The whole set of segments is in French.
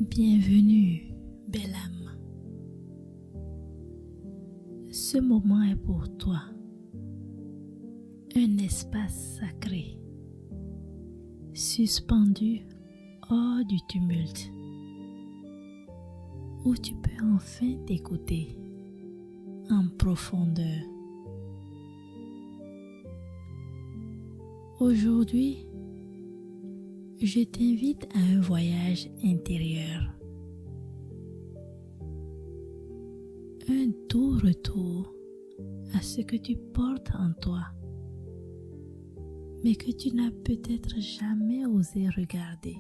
Bienvenue, belle âme. Ce moment est pour toi, un espace sacré, suspendu hors du tumulte, où tu peux enfin t'écouter en profondeur. Aujourd'hui, je t'invite à un voyage intérieur. Un doux retour à ce que tu portes en toi, mais que tu n'as peut-être jamais osé regarder.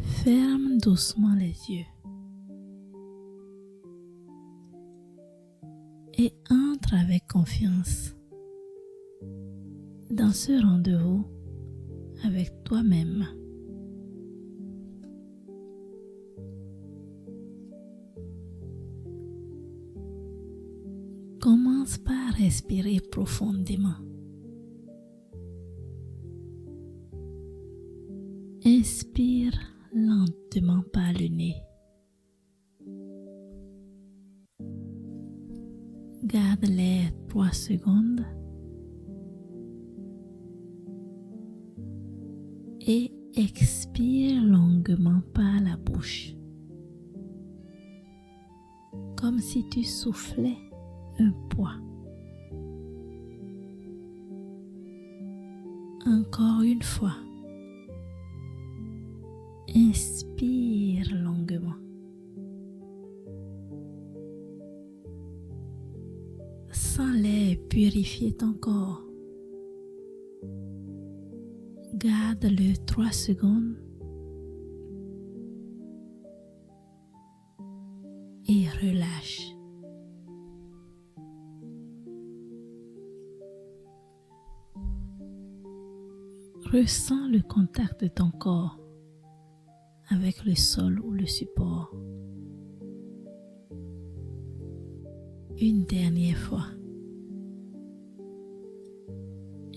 Ferme doucement les yeux et entre avec confiance dans ce rendez-vous avec toi-même. Commence par respirer profondément. Inspire lentement par le nez. Garde l'air 3 secondes et expire longuement par la bouche, comme si tu soufflais un poids. Encore une fois, inspire longuement. Sens l'air purifier ton corps. Garde-le 3 secondes et relâche. Ressens le contact de ton corps avec le sol ou le support. Une dernière fois.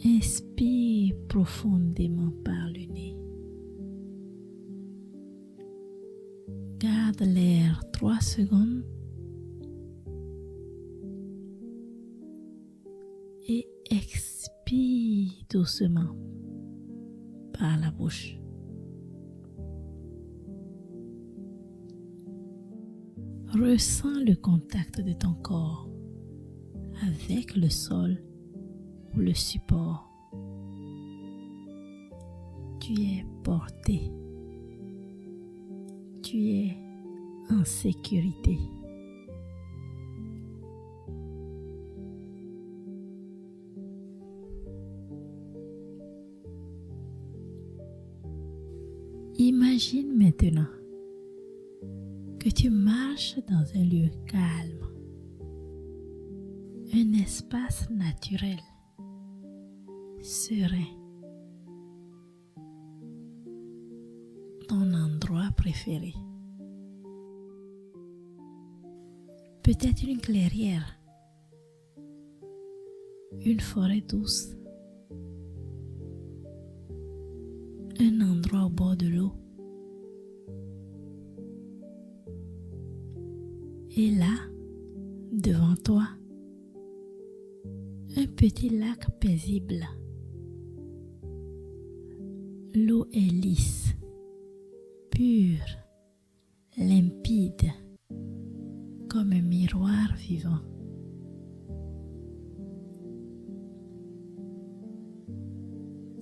Inspire profondément par le nez. Garde l'air 3 secondes et expire doucement par la bouche. Ressens le contact de ton corps avec le sol ou le support. Tu es porté. Tu es en sécurité. Imagine maintenant que tu marches dans un lieu calme, un espace naturel, serein, ton endroit préféré. Peut-être une clairière, une forêt douce, un endroit au bord de l'eau. Et là, devant toi, un petit lac paisible. L'eau est lisse, pure, limpide, comme un miroir vivant.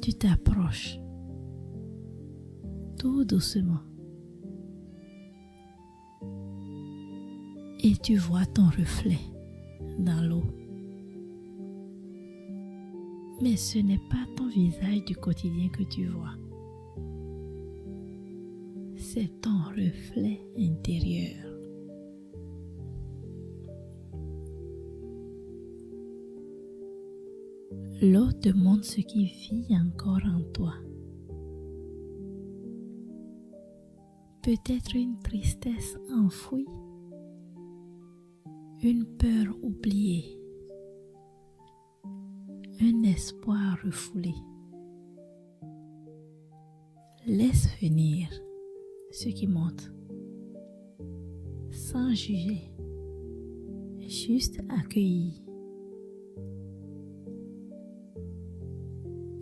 Tu t'approches tout doucement et tu vois ton reflet dans l'eau. Mais ce n'est pas ton visage du quotidien que tu vois. C'est ton reflet intérieur. L'eau te montre ce qui vit encore en toi. Peut-être une tristesse enfouie, une peur oubliée, un espoir refoulé. Laisse venir ce qui monte, sans juger, juste accueillir.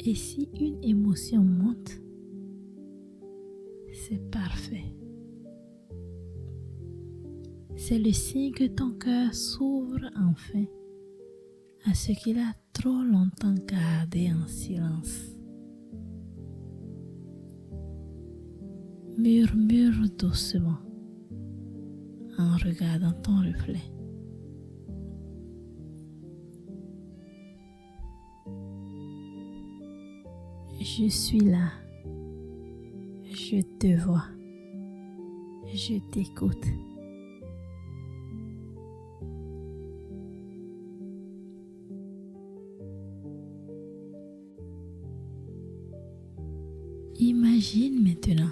Et si une émotion monte, c'est parfait. C'est le signe que ton cœur s'ouvre enfin à ce qu'il a trop longtemps gardé en silence. Murmure doucement en regardant ton reflet. Je suis là, je te vois, je t'écoute. Imagine maintenant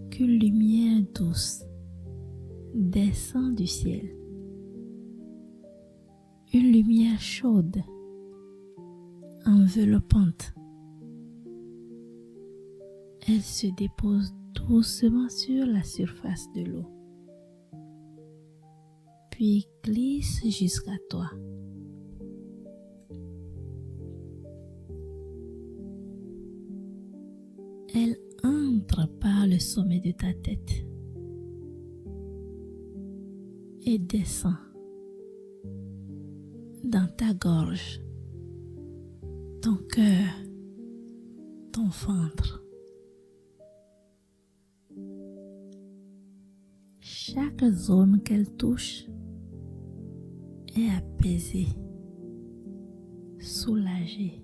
qu'une lumière douce descend du ciel. Une lumière chaude, enveloppante. Elle se dépose doucement sur la surface de l'eau, puis glisse jusqu'à toi. Elle entre par le sommet de ta tête et descend dans ta gorge, ton cœur, ton ventre. Chaque zone qu'elle touche est apaisée, soulagée,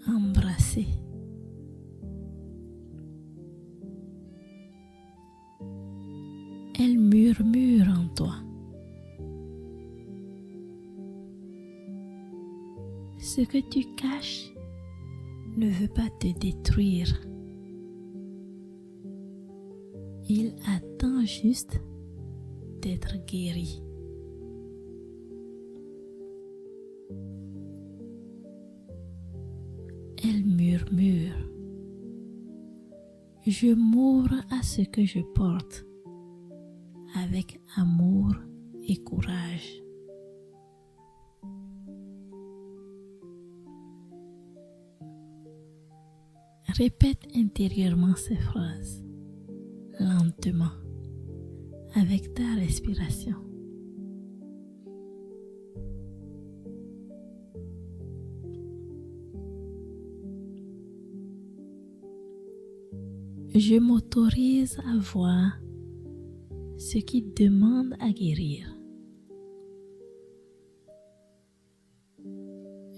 embrassée. Elle murmure en toi. Ce que tu caches ne veut pas te détruire. Il attend juste d'être guéri. Elle murmure. Je m'ouvre à ce que je porte avec amour et courage. Répète intérieurement ces phrases, lentement, avec ta respiration. Je m'autorise à voir ce qui demande à guérir.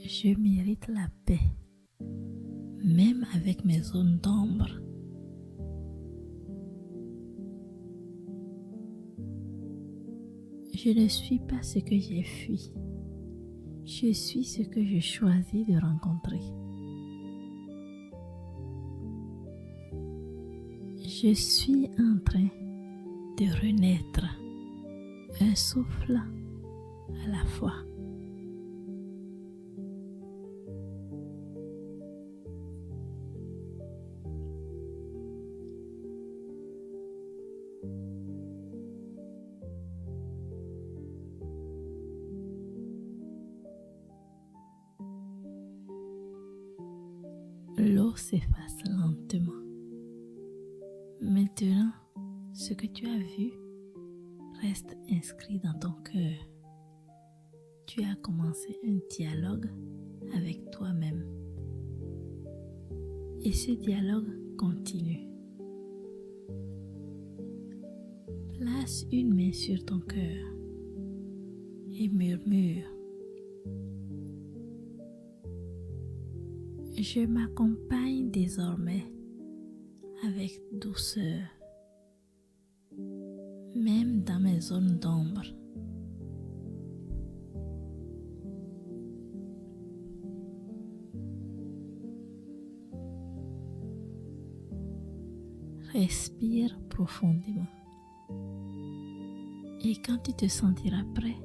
Je mérite la paix, même avec mes zones d'ombre. Je ne suis pas ce que j'ai fui. Je suis ce que je choisis de rencontrer. Je suis en train de renaître, un souffle à la fois. L'eau s'efface lentement. Maintenant, ce que tu as vu reste inscrit dans ton cœur. Tu as commencé un dialogue avec toi-même. Et ce dialogue continue. Place une main sur ton cœur et murmure. Je m'accompagne désormais avec douceur, même dans mes zones d'ombre. Respire profondément. Et quand tu te sentiras prêt,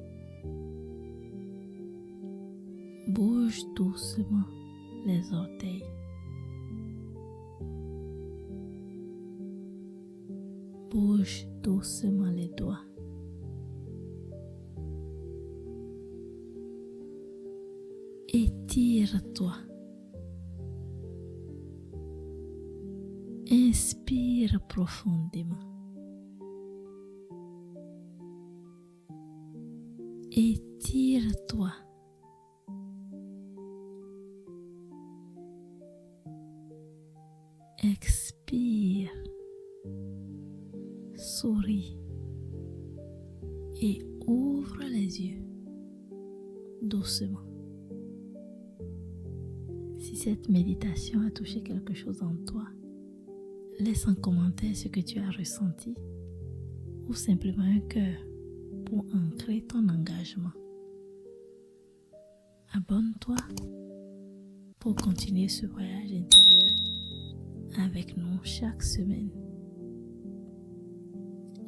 bouge doucement les orteils, Bouge doucement les doigts. Étire-toi. Inspire profondément. Étire-toi. Expire. Souris et ouvre les yeux doucement. Si cette méditation a touché quelque chose en toi, laisse en commentaire ce que tu as ressenti ou simplement un cœur pour ancrer ton engagement. Abonne-toi pour continuer ce voyage intérieur avec nous chaque semaine.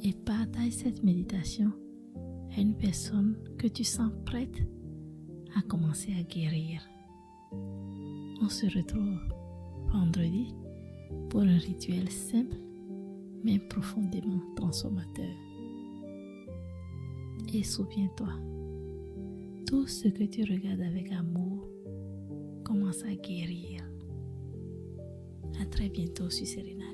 Et partage cette méditation à une personne que tu sens prête à commencer à guérir. On se retrouve vendredi pour un rituel simple mais profondément transformateur. Et souviens-toi, tout ce que tu regardes avec amour commence à guérir. À très bientôt sur Sérénade.